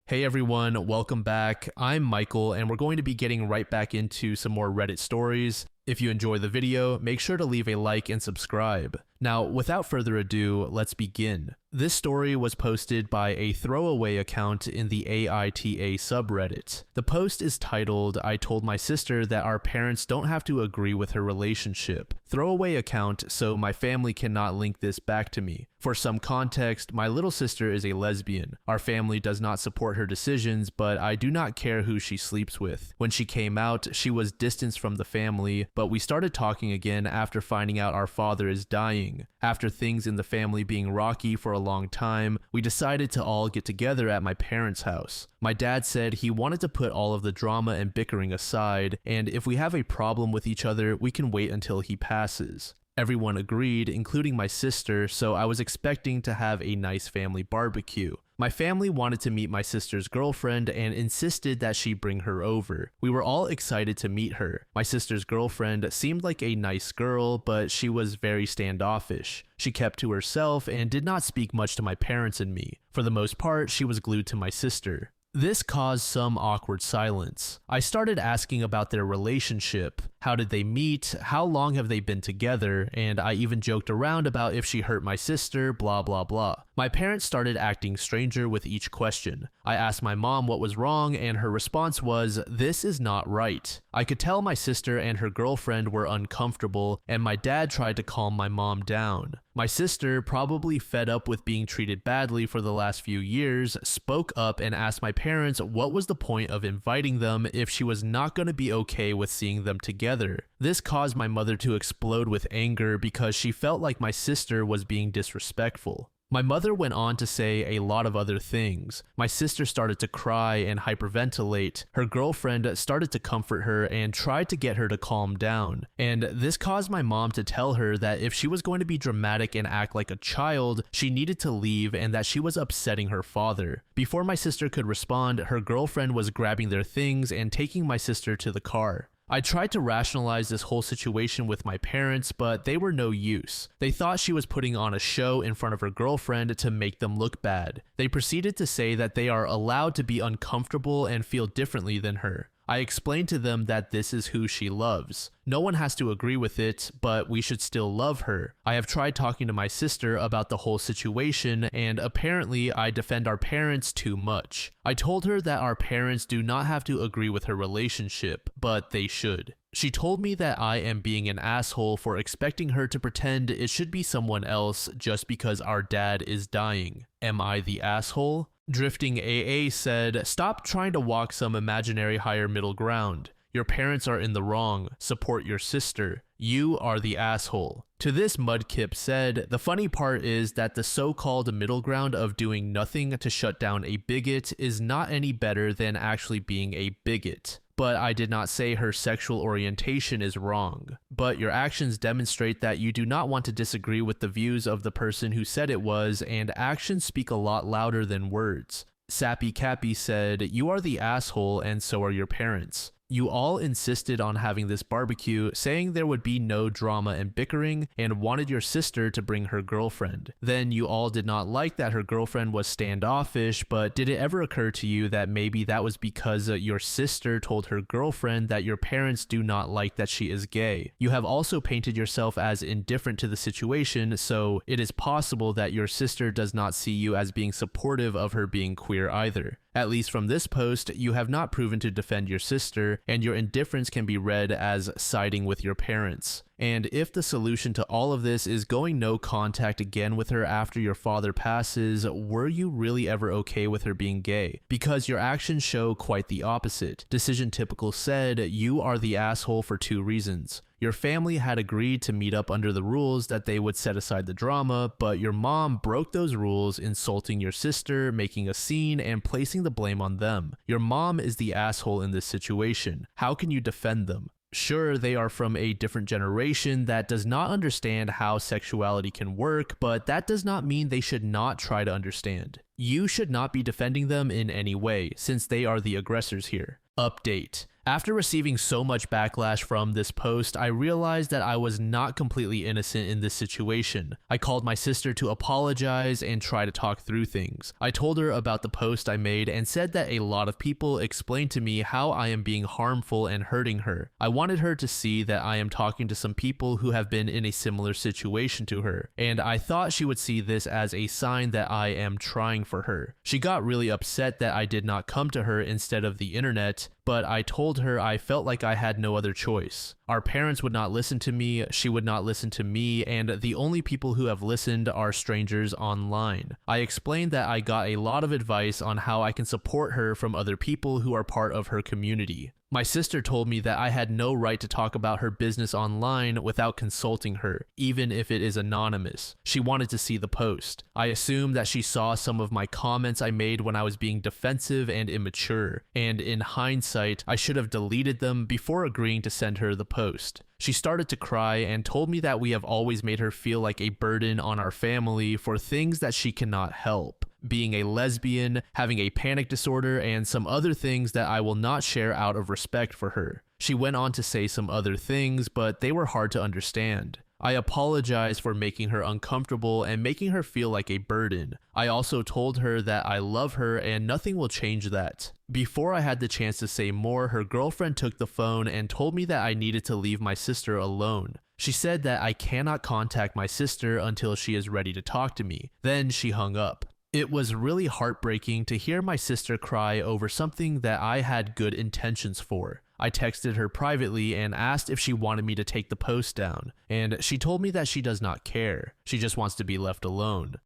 Hey everyone, welcome back. I'm Michael, and we're going to be getting right back into some more Reddit stories. If you enjoy the video, make sure to leave a like and subscribe. Now, without further ado, let's begin. This story was posted by a throwaway account in the AITA subreddit. The post is titled, "I told my sister that our parents don't have to agree with her relationship. Throwaway account, so my family cannot link this back to me. For some context, my little sister is a lesbian. Our family does not support her decisions, but I do not care who she sleeps with. When she came out, she was distanced from the family, but we started talking again after finding out our father is dying. After things in the family being rocky for a long time, we decided to all get together at my parents' house. My dad said he wanted to put all of the drama and bickering aside, and if we have a problem with each other, we can wait until he passes. Everyone agreed, including my sister, so I was expecting to have a nice family barbecue. My family wanted to meet my sister's girlfriend and insisted that she bring her over. We were all excited to meet her. My sister's girlfriend seemed like a nice girl, but she was very standoffish. She kept to herself and did not speak much to my parents and me. For the most part, she was glued to my sister. This caused some awkward silence. I started asking about their relationship. How did they meet? How long have they been together? And I even joked around about if she hurt my sister, blah blah blah. My parents started acting stranger with each question. I asked my mom what was wrong, and her response was, "This is not right." I could tell my sister and her girlfriend were uncomfortable, and my dad tried to calm my mom down. My sister, probably fed up with being treated badly for the last few years, spoke up and asked my parents what was the point of inviting them if she was not going to be okay with seeing them together. This caused my mother to explode with anger because she felt like my sister was being disrespectful. My mother went on to say a lot of other things. My sister started to cry and hyperventilate. Her girlfriend started to comfort her and tried to get her to calm down. And this caused my mom to tell her that if she was going to be dramatic and act like a child, she needed to leave and that she was upsetting her father. Before my sister could respond, her girlfriend was grabbing their things and taking my sister to the car. I tried to rationalize this whole situation with my parents, but they were no use. They thought she was putting on a show in front of her girlfriend to make them look bad. They proceeded to say that they are allowed to be uncomfortable and feel differently than her. I explained to them that this is who she loves. No one has to agree with it, but we should still love her. I have tried talking to my sister about the whole situation, and apparently I defend our parents too much. I told her that our parents do not have to agree with her relationship, but they should. She told me that I am being an asshole for expecting her to pretend it should be someone else just because our dad is dying. Am I the asshole? Drifting AA said, "Stop trying to walk some imaginary higher middle ground. Your parents are in the wrong. Support your sister. You are the asshole." To this, Mudkip said, "The funny part is that the so-called middle ground of doing nothing to shut down a bigot is not any better than actually being a bigot. But I did not say her sexual orientation is wrong. But your actions demonstrate that you do not want to disagree with the views of the person who said it was, and actions speak a lot louder than words." Sappy Cappy said, "You are the asshole and so are your parents. You all insisted on having this barbecue, saying there would be no drama and bickering, and wanted your sister to bring her girlfriend. Then you all did not like that her girlfriend was standoffish, but did it ever occur to you that maybe that was because your sister told her girlfriend that your parents do not like that she is gay? You have also painted yourself as indifferent to the situation, so it is possible that your sister does not see you as being supportive of her being queer either. At least from this post, you have not proven to defend your sister, and your indifference can be read as siding with your parents. And if the solution to all of this is going no contact again with her after your father passes, were you really ever okay with her being gay? Because your actions show quite the opposite. Decision Typical said, "You are the asshole for two reasons. Your family had agreed to meet up under the rules that they would set aside the drama, but your mom broke those rules, insulting your sister, making a scene, and placing the blame on them. Your mom is the asshole in this situation. How can you defend them? Sure, they are from a different generation that does not understand how sexuality can work, but that does not mean they should not try to understand. You should not be defending them in any way, since they are the aggressors here." Update. After receiving so much backlash from this post, I realized that I was not completely innocent in this situation. I called my sister to apologize and try to talk through things. I told her about the post I made and said that a lot of people explained to me how I am being harmful and hurting her. I wanted her to see that I am talking to some people who have been in a similar situation to her, and I thought she would see this as a sign that I am trying for her. She got really upset that I did not come to her instead of the internet, but I told her I felt like I had no other choice. Our parents would not listen to me, she would not listen to me, and the only people who have listened are strangers online. I explained that I got a lot of advice on how I can support her from other people who are part of her community. My sister told me that I had no right to talk about her business online without consulting her, even if it is anonymous. She wanted to see the post. I assumed that she saw some of my comments I made when I was being defensive and immature, and in hindsight, I should have deleted them before agreeing to send her the post. She started to cry and told me that we have always made her feel like a burden on our family for things that she cannot help. Being a lesbian, having a panic disorder, and some other things that I will not share out of respect for her. She went on to say some other things, but they were hard to understand. I apologized for making her uncomfortable and making her feel like a burden. I also told her that I love her and nothing will change that. Before I had the chance to say more, her girlfriend took the phone and told me that I needed to leave my sister alone. She said that I cannot contact my sister until she is ready to talk to me. Then she hung up. It was really heartbreaking to hear my sister cry over something that I had good intentions for. I texted her privately and asked if she wanted me to take the post down, and she told me that she does not care. She just wants to be left alone.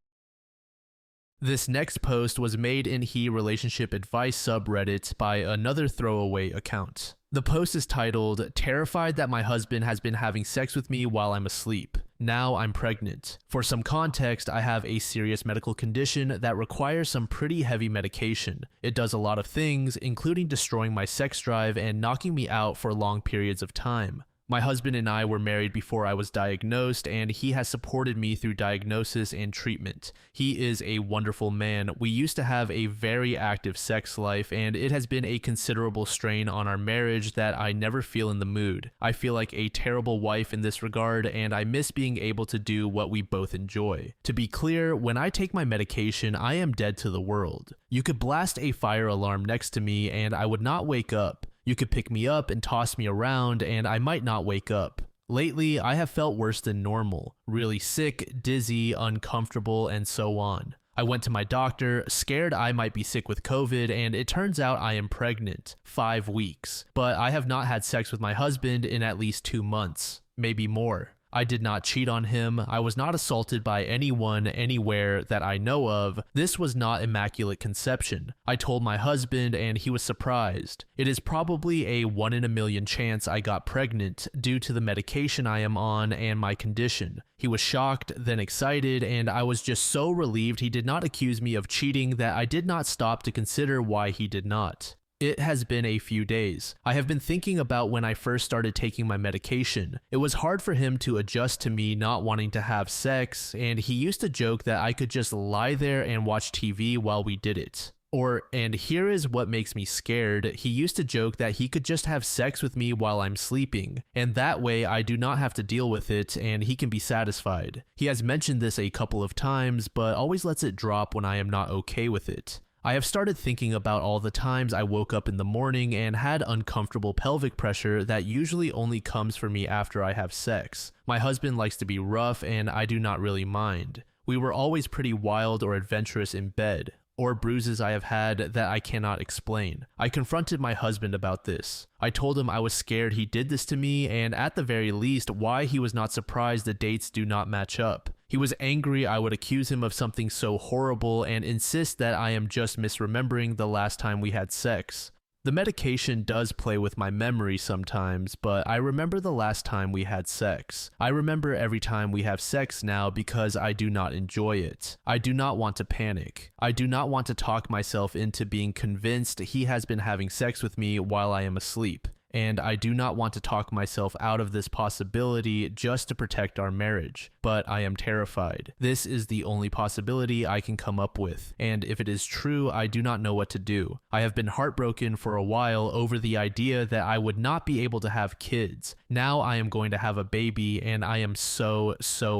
This next post was made in He Relationship Advice subreddit by another throwaway account. The post is titled, "Terrified that my husband has been having sex with me while I'm asleep. Now I'm pregnant. For some context, I have a serious medical condition that requires some pretty heavy medication. It does a lot of things, including destroying my sex drive and knocking me out for long periods of time. My husband and I were married before I was diagnosed, and he has supported me through diagnosis and treatment. He is a wonderful man. We used to have a very active sex life, and it has been a considerable strain on our marriage that I never feel in the mood. I feel like a terrible wife in this regard, and I miss being able to do what we both enjoy. To be clear, when I take my medication, I am dead to the world. You could blast a fire alarm next to me, and I would not wake up. You could pick me up and toss me around, and I might not wake up. Lately, I have felt worse than normal, really sick, dizzy, uncomfortable, and so on. I went to my doctor, scared I might be sick with COVID, and it turns out I am pregnant, 5 weeks. But I have not had sex with my husband in at least 2 months, maybe more. I did not cheat on him. I was not assaulted by anyone anywhere that I know of. This was not immaculate conception. I told my husband and he was surprised. It is probably a 1 in a million chance I got pregnant due to the medication I am on and my condition. He was shocked, then excited, and I was just so relieved he did not accuse me of cheating that I did not stop to consider why he did not. It has been a few days. I have been thinking about when I first started taking my medication. It was hard for him to adjust to me not wanting to have sex, and he used to joke that I could just lie there and watch TV while we did it. And here is what makes me scared, he used to joke that he could just have sex with me while I'm sleeping, and that way I do not have to deal with it and he can be satisfied. He has mentioned this a couple of times, but always lets it drop when I am not okay with it. I have started thinking about all the times I woke up in the morning and had uncomfortable pelvic pressure that usually only comes for me after I have sex. My husband likes to be rough and I do not really mind. We were always pretty wild or adventurous in bed, or bruises I have had that I cannot explain. I confronted my husband about this. I told him I was scared he did this to me and at the very least why he was not surprised the dates do not match up. He was angry I would accuse him of something so horrible and insist that I am just misremembering the last time we had sex. The medication does play with my memory sometimes, but I remember the last time we had sex. I remember every time we have sex now because I do not enjoy it. I do not want to panic. I do not want to talk myself into being convinced he has been having sex with me while I am asleep. and I do not want to talk myself out of this possibility just to protect our marriage, but I am terrified. This is the only possibility I can come up with, and if it is true, I do not know what to do. I have been heartbroken for a while over the idea that I would not be able to have kids. Now I am going to have a baby, and I am so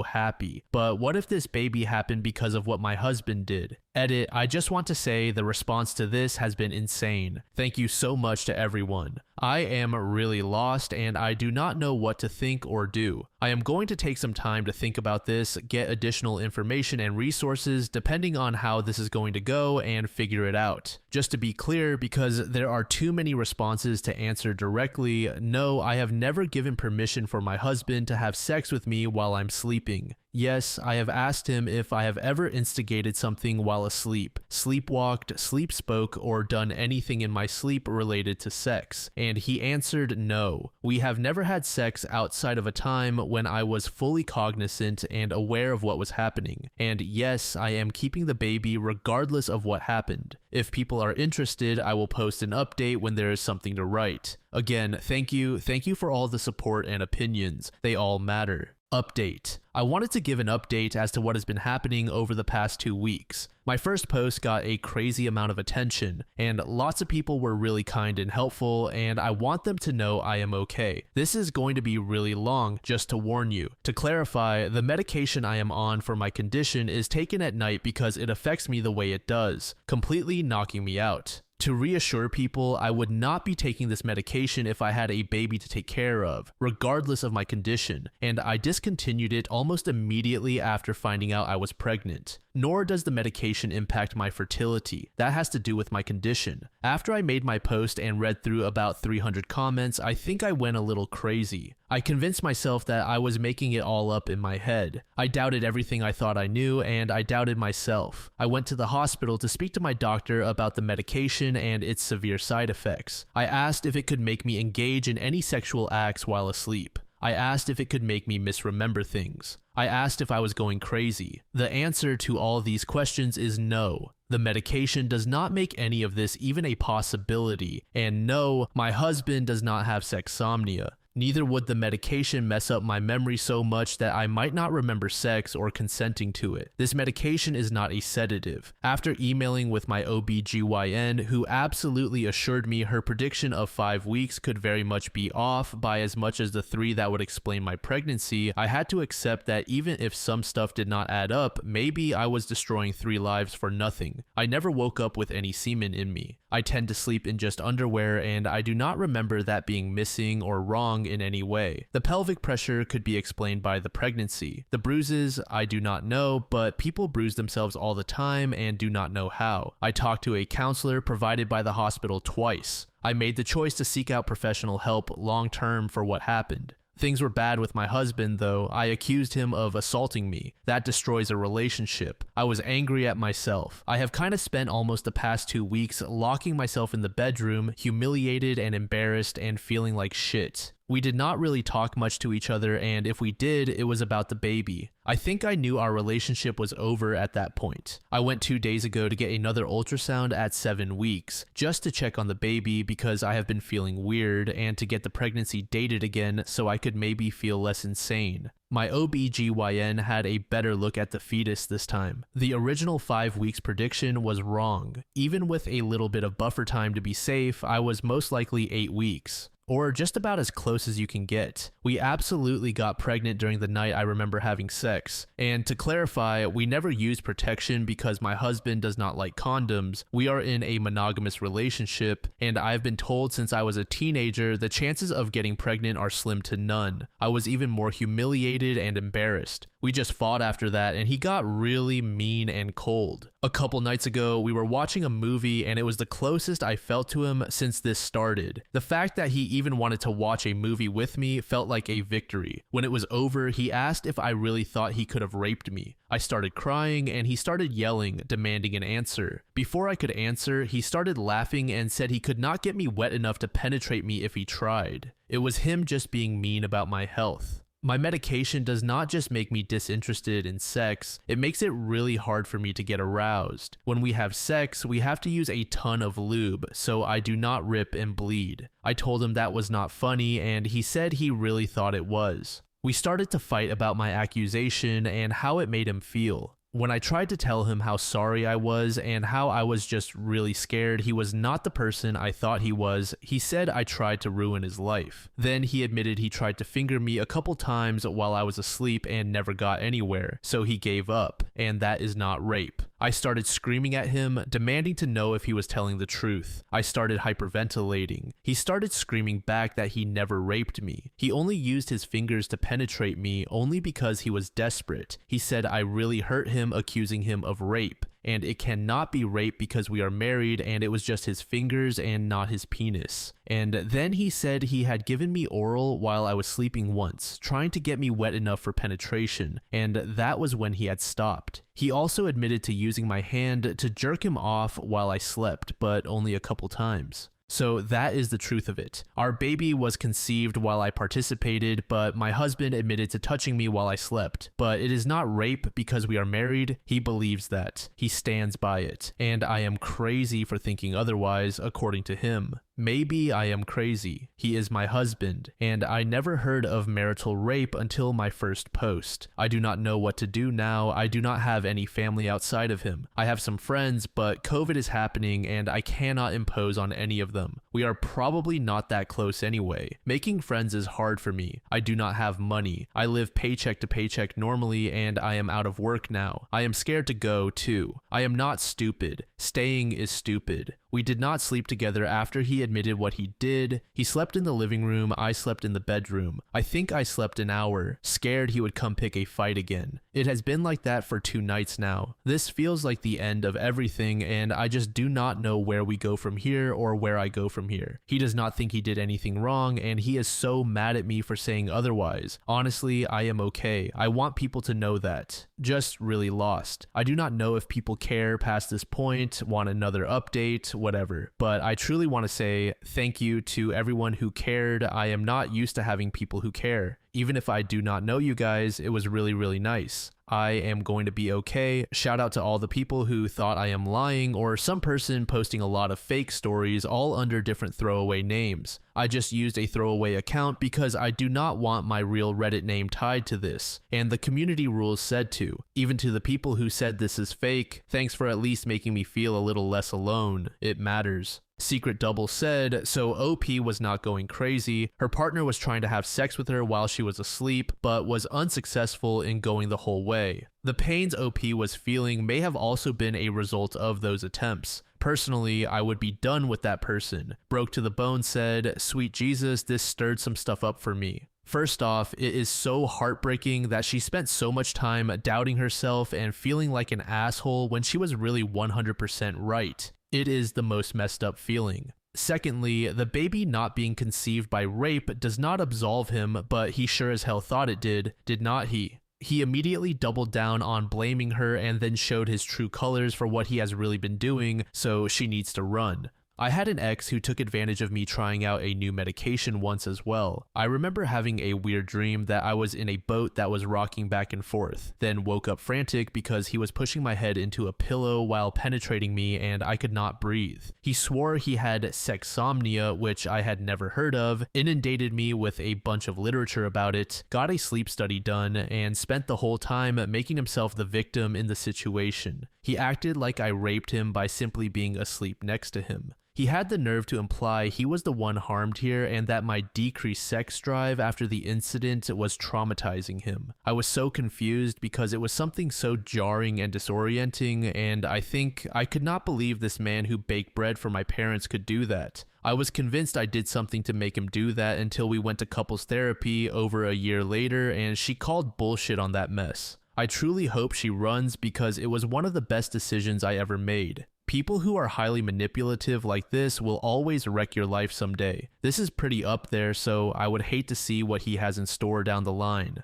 happy. But what if this baby happened because of what my husband did? Edit, I just want to say the response to this has been insane. Thank you so much to everyone. I am really lost and I do not know what to think or do. I am going to take some time to think about this, get additional information and resources depending on how this is going to go, and figure it out. Just to be clear, because there are too many responses to answer directly, no, I have never given permission for my husband to have sex with me while I'm sleeping. Yes, I have asked him if I have ever instigated something while asleep, sleepwalked, sleep spoke, or done anything in my sleep related to sex, and he answered no. We have never had sex outside of a time when I was fully cognizant and aware of what was happening, and yes, I am keeping the baby regardless of what happened. If people are interested, I will post an update when there is something to write. Again, thank you for all the support and opinions. They all matter. Update. I wanted to give an update as to what has been happening over the past 2 weeks. My first post got a crazy amount of attention, and lots of people were really kind and helpful, and I want them to know I am okay. This is going to be really long, just to warn you. To clarify, the medication I am on for my condition is taken at night because it affects me the way it does, completely knocking me out. To reassure people, I would not be taking this medication if I had a baby to take care of, regardless of my condition, and I discontinued it almost immediately after finding out I was pregnant. Nor does the medication impact my fertility. That has to do with my condition. After I made my post and read through about 300 comments, I think I went a little crazy. I convinced myself that I was making it all up in my head. I doubted everything I thought I knew, and I doubted myself. I went to the hospital to speak to my doctor about the medication and its severe side effects. I asked if it could make me engage in any sexual acts while asleep. I asked if it could make me misremember things. I asked if I was going crazy. The answer to all these questions is no. The medication does not make any of this even a possibility. And no, my husband does not have sexsomnia. Neither would the medication mess up my memory so much that I might not remember sex or consenting to it. This medication is not a sedative. After emailing with my OBGYN, who absolutely assured me her prediction of 5 weeks could very much be off by as much as the 3 that would explain my pregnancy, I had to accept that even if some stuff did not add up, maybe I was destroying 3 lives for nothing. I never woke up with any semen in me. I tend to sleep in just underwear, and I do not remember that being missing or wrong in any way. The pelvic pressure could be explained by the pregnancy. The bruises, I do not know, but people bruise themselves all the time and do not know how. I talked to a counselor provided by the hospital twice. I made the choice to seek out professional help long term for what happened. Things were bad with my husband, though. I accused him of assaulting me. That destroys a relationship. I was angry at myself. I have kind of spent almost the past 2 weeks locking myself in the bedroom, humiliated and embarrassed and feeling like shit. We did not really talk much to each other, and if we did, it was about the baby. I think I knew our relationship was over at that point. I went 2 days ago to get another ultrasound at 7 weeks, just to check on the baby because I have been feeling weird, and to get the pregnancy dated again so I could maybe feel less insane. My OBGYN had a better look at the fetus this time. The original 5 weeks prediction was wrong. Even with a little bit of buffer time to be safe, I was most likely 8 weeks. Or just about as close as you can get. We absolutely got pregnant during the night I remember having sex. And to clarify, we never used protection because my husband does not like condoms. We are in a monogamous relationship, and I've been told since I was a teenager the chances of getting pregnant are slim to none. I was even more humiliated and embarrassed. We just fought after that, and he got really mean and cold. A couple nights ago, we were watching a movie, and it was the closest I felt to him since this started. The fact that he even wanted to watch a movie with me felt like a victory. When it was over, he asked if I really thought he could have raped me. I started crying, and he started yelling, demanding an answer. Before I could answer, he started laughing and said he could not get me wet enough to penetrate me if he tried. It was him just being mean about my health. My medication does not just make me disinterested in sex, it makes it really hard for me to get aroused. When we have sex, we have to use a ton of lube, so I do not rip and bleed. I told him that was not funny, and he said he really thought it was. We started to fight about my accusation and how it made him feel. When I tried to tell him how sorry I was and how I was just really scared he was not the person I thought he was, he said I tried to ruin his life. Then he admitted he tried to finger me a couple times while I was asleep and never got anywhere, so he gave up, and that is not rape. I started screaming at him, demanding to know if he was telling the truth. I started hyperventilating. He started screaming back that he never raped me. He only used his fingers to penetrate me only because he was desperate. He said I really hurt him, accusing him of rape, and it cannot be rape because we are married and it was just his fingers and not his penis. And then he said he had given me oral while I was sleeping once, trying to get me wet enough for penetration, and that was when he had stopped. He also admitted to using my hand to jerk him off while I slept, but only a couple times. So that is the truth of it. Our baby was conceived while I participated, but my husband admitted to touching me while I slept. But it is not rape because we are married. He believes that. He stands by it. And I am crazy for thinking otherwise, according to him. Maybe I am crazy. He is my husband, and I never heard of marital rape until my first post. I do not know what to do now. I do not have any family outside of him. I have some friends, but COVID is happening and I cannot impose on any of them. We are probably not that close anyway. Making friends is hard for me. I do not have money. I live paycheck to paycheck normally, and I am out of work now. I am scared to go too. I am not stupid. Staying is stupid. We did not sleep together after he admitted what he did. He slept in the living room, I slept in the bedroom. I think I slept an hour, scared he would come pick a fight again. It has been like that for 2 nights now. This feels like the end of everything, and I just do not know where we go from here or where I go from here. He does not think he did anything wrong, and he is so mad at me for saying otherwise. Honestly, I am okay. I want people to know that. Just really lost. I do not know if people care past this point, want another update, whatever. But I truly want to say thank you to everyone who cared. I am not used to having people who care. Even if I do not know you guys, it was really, really nice. I am going to be okay. Shout out to all the people who thought I am lying, or some person posting a lot of fake stories all under different throwaway names. I just used a throwaway account because I do not want my real Reddit name tied to this, and the community rules said to. Even to the people who said this is fake, thanks for at least making me feel a little less alone. It matters. Secret Double said, so OP was not going crazy. Her partner was trying to have sex with her while she was asleep, but was unsuccessful in going the whole way. The pains OP was feeling may have also been a result of those attempts. Personally, I would be done with that person. Broke to the Bone said, sweet Jesus, this stirred some stuff up for me. First off, it is so heartbreaking that she spent so much time doubting herself and feeling like an asshole when she was really 100% right. It is the most messed up feeling. Secondly, the baby not being conceived by rape does not absolve him, but he sure as hell thought it did not he? He immediately doubled down on blaming her and then showed his true colors for what he has really been doing, so she needs to run. I had an ex who took advantage of me trying out a new medication once as well. I remember having a weird dream that I was in a boat that was rocking back and forth, then woke up frantic because he was pushing my head into a pillow while penetrating me and I could not breathe. He swore he had sexsomnia, which I had never heard of, inundated me with a bunch of literature about it, got a sleep study done, and spent the whole time making himself the victim in the situation. He acted like I raped him by simply being asleep next to him. He had the nerve to imply he was the one harmed here and that my decreased sex drive after the incident was traumatizing him. I was so confused because it was something so jarring and disorienting, and I think I could not believe this man who baked bread for my parents could do that. I was convinced I did something to make him do that until we went to couples therapy over a year later, and she called bullshit on that mess. I truly hope she runs because it was one of the best decisions I ever made. People who are highly manipulative like this will always wreck your life someday. This is pretty up there, so I would hate to see what he has in store down the line.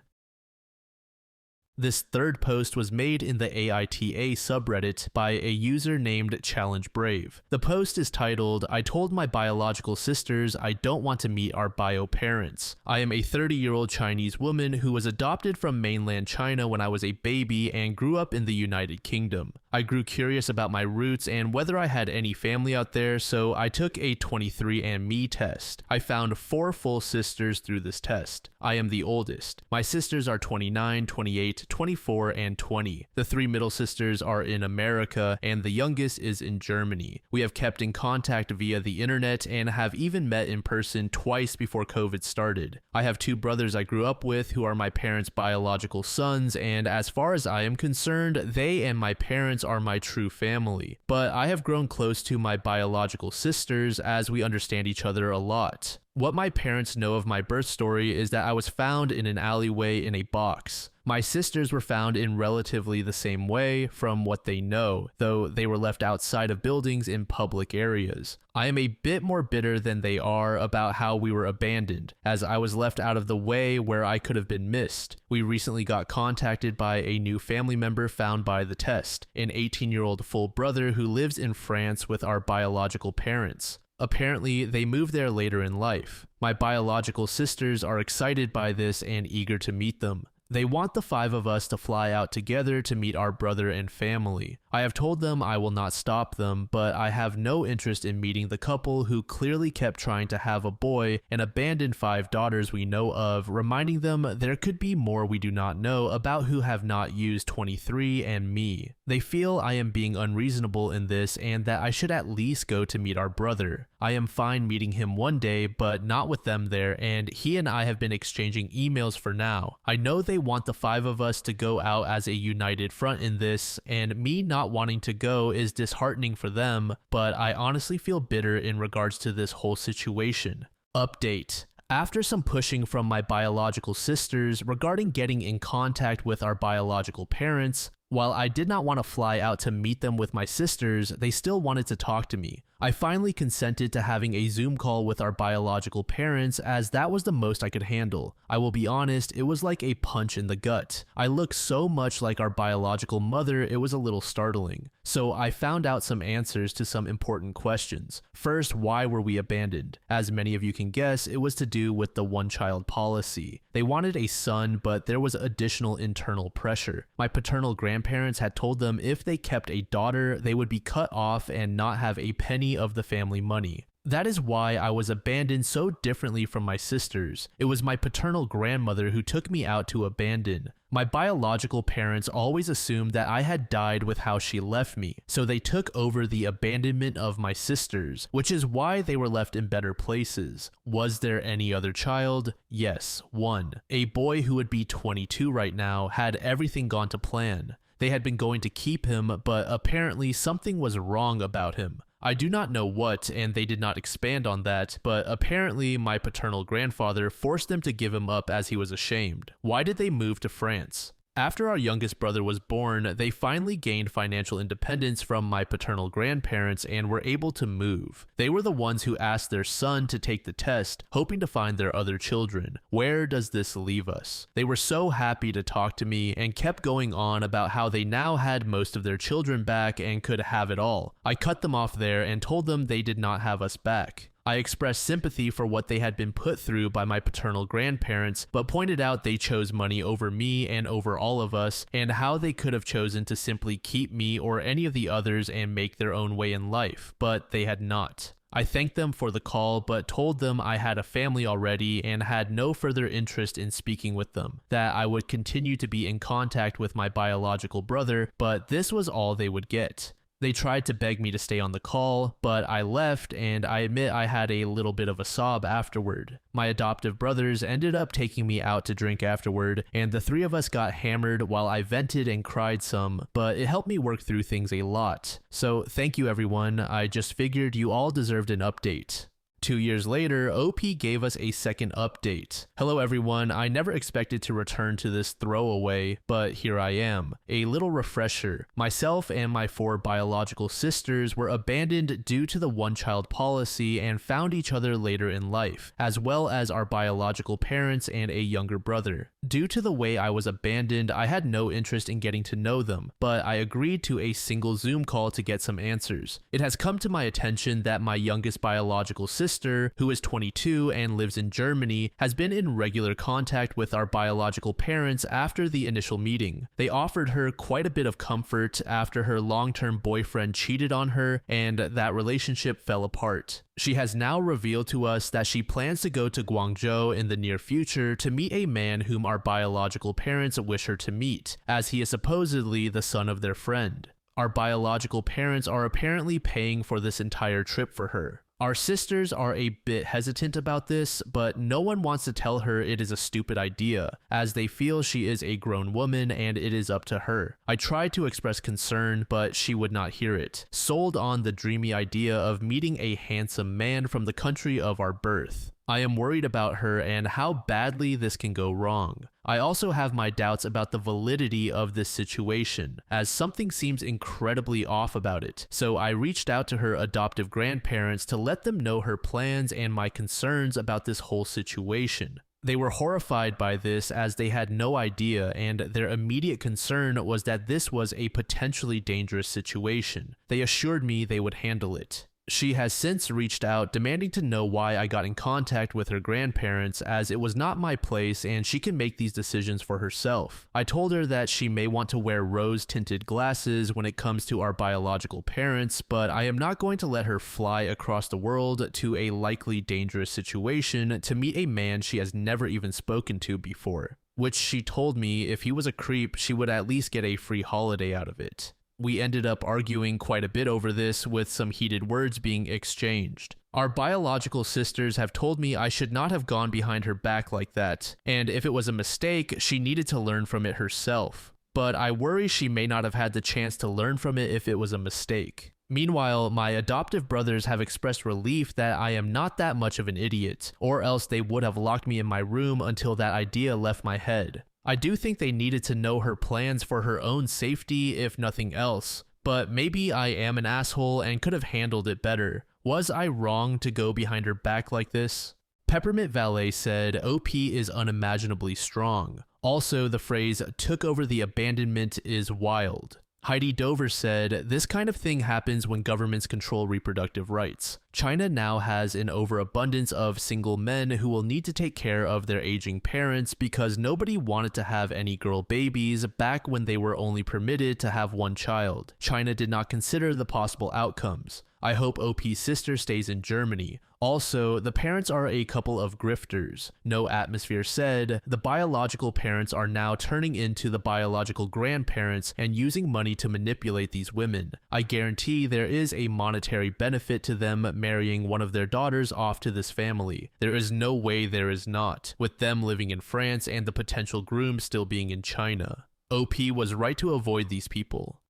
This third post was made in the AITA subreddit by a user named Challenge Brave. The post is titled, "I told my biological sisters I don't want to meet our bio parents. I am a 30-year-old Chinese woman who was adopted from mainland China when I was a baby and grew up in the United Kingdom. I grew curious about my roots and whether I had any family out there, so I took a 23andMe test. I found 4 full sisters through this test. I am the oldest. My sisters are 29, 28, 24, and 20. The 3 middle sisters are in America, and the youngest is in Germany. We have kept in contact via the internet and have even met in person twice before COVID started. I have 2 brothers I grew up with who are my parents' biological sons, and as far as I am concerned, they and my parents are my true family. But I have grown close to my biological sisters as we understand each other a lot. What my parents know of my birth story is that I was found in an alleyway in a box. My sisters were found in relatively the same way from what they know, though they were left outside of buildings in public areas. I am a bit more bitter than they are about how we were abandoned, as I was left out of the way where I could have been missed. We recently got contacted by a new family member found by the test, an 18-year-old full brother who lives in France with our biological parents. Apparently, they moved there later in life. My biological sisters are excited by this and eager to meet them. They want the 5 of us to fly out together to meet our brother and family. I have told them I will not stop them, but I have no interest in meeting the couple who clearly kept trying to have a boy and abandoned 5 daughters we know of, reminding them there could be more we do not know about who have not used 23andMe. They feel I am being unreasonable in this and that I should at least go to meet our brother. I am fine meeting him one day, but not with them there, and he and I have been exchanging emails for now. I know they want the 5 of us to go out as a united front in this, and me not wanting to go is disheartening for them, but I honestly feel bitter in regards to this whole situation. Update. After some pushing from my biological sisters regarding getting in contact with our biological parents, while I did not want to fly out to meet them with my sisters, they still wanted to talk to me. I finally consented to having a Zoom call with our biological parents as that was the most I could handle. I will be honest, it was like a punch in the gut. I look so much like our biological mother, it was a little startling. So I found out some answers to some important questions. First, why were we abandoned? As many of you can guess, it was to do with the one-child policy. They wanted a son, but there was additional internal pressure. My paternal grandparents had told them if they kept a daughter, they would be cut off and not have a penny of the family money. That is why I was abandoned so differently from my sisters. It was my paternal grandmother who took me out to abandon. My biological parents always assumed that I had died with how she left me, so they took over the abandonment of my sisters, which is why they were left in better places. Was there any other child? Yes, one. A boy who would be 22 right now had everything gone to plan. They had been going to keep him, but apparently something was wrong about him. I do not know what, and they did not expand on that, but apparently my paternal grandfather forced them to give him up as he was ashamed. Why did they move to France? After our youngest brother was born, they finally gained financial independence from my paternal grandparents and were able to move. They were the ones who asked their son to take the test, hoping to find their other children. Where does this leave us? They were so happy to talk to me and kept going on about how they now had most of their children back and could have it all. I cut them off there and told them they did not have us back. I expressed sympathy for what they had been put through by my paternal grandparents, but pointed out they chose money over me and over all of us, and how they could have chosen to simply keep me or any of the others and make their own way in life, but they had not. I thanked them for the call, but told them I had a family already and had no further interest in speaking with them, that I would continue to be in contact with my biological brother, but this was all they would get. They tried to beg me to stay on the call, but I left, and I admit I had a little bit of a sob afterward. My adoptive brothers ended up taking me out to drink afterward, and the 3 of us got hammered while I vented and cried some, but it helped me work through things a lot. So thank you everyone, I just figured you all deserved an update. 2 years later, OP gave us a second update. Hello everyone, I never expected to return to this throwaway, but here I am. A little refresher. Myself and my 4 biological sisters were abandoned due to the one-child policy and found each other later in life, as well as our biological parents and a younger brother. Due to the way I was abandoned, I had no interest in getting to know them, but I agreed to a single Zoom call to get some answers. It has come to my attention that my youngest biological sister, who is 22 and lives in Germany, has been in regular contact with our biological parents after the initial meeting. They offered her quite a bit of comfort after her long-term boyfriend cheated on her and that relationship fell apart. She has now revealed to us that she plans to go to Guangzhou in the near future to meet a man whom our biological parents wish her to meet, as he is supposedly the son of their friend. Our biological parents are apparently paying for this entire trip for her. Our sisters are a bit hesitant about this, but no one wants to tell her it is a stupid idea, as they feel she is a grown woman and it is up to her. I tried to express concern, but she would not hear it, sold on the dreamy idea of meeting a handsome man from the country of our birth. I am worried about her and how badly this can go wrong. I also have my doubts about the validity of this situation, as something seems incredibly off about it, so I reached out to her adoptive grandparents to let them know her plans and my concerns about this whole situation. They were horrified by this as they had no idea, and their immediate concern was that this was a potentially dangerous situation. They assured me they would handle it. She has since reached out demanding to know why I got in contact with her grandparents, as it was not my place and she can make these decisions for herself. I told her that she may want to wear rose-tinted glasses when it comes to our biological parents, but I am not going to let her fly across the world to a likely dangerous situation to meet a man she has never even spoken to before, which she told me if he was a creep, she would at least get a free holiday out of it. We ended up arguing quite a bit over this, with some heated words being exchanged. Our biological sisters have told me I should not have gone behind her back like that, and if it was a mistake, she needed to learn from it herself. But I worry she may not have had the chance to learn from it if it was a mistake. Meanwhile, my adoptive brothers have expressed relief that I am not that much of an idiot, or else they would have locked me in my room until that idea left my head. I do think they needed to know her plans for her own safety, if nothing else, but maybe I am an asshole and could have handled it better. Was I wrong to go behind her back like this? Peppermint Valet said OP is unimaginably strong. Also, the phrase took over the abandonment is wild. Heidi Dover said, this kind of thing happens when governments control reproductive rights. China now has an overabundance of single men who will need to take care of their aging parents because nobody wanted to have any girl babies back when they were only permitted to have one child. China did not consider the possible outcomes. I hope OP's sister stays in Germany. Also, the parents are a couple of grifters. No Atmosphere said, the biological parents are now turning into the biological grandparents and using money to manipulate these women. I guarantee there is a monetary benefit to them marrying one of their daughters off to this family. There is no way there is not, with them living in France and the potential groom still being in China. OP was right to avoid these people.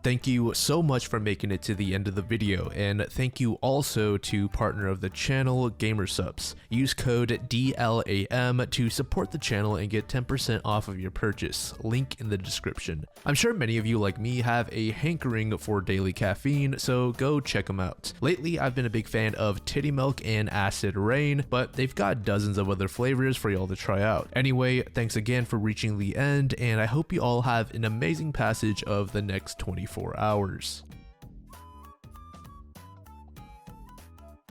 Thank you so much for making it to the end of the video, and thank you also to partner of the channel, Gamersupps. Use code DLAM to support the channel and get 10% off of your purchase, link in the description. I'm sure many of you like me have a hankering for daily caffeine, so go check them out. Lately, I've been a big fan of Titty Milk and Acid Rain, but they've got dozens of other flavors for y'all to try out. Anyway, thanks again for reaching the end, and I hope you all have an amazing passage of the next 24 hours.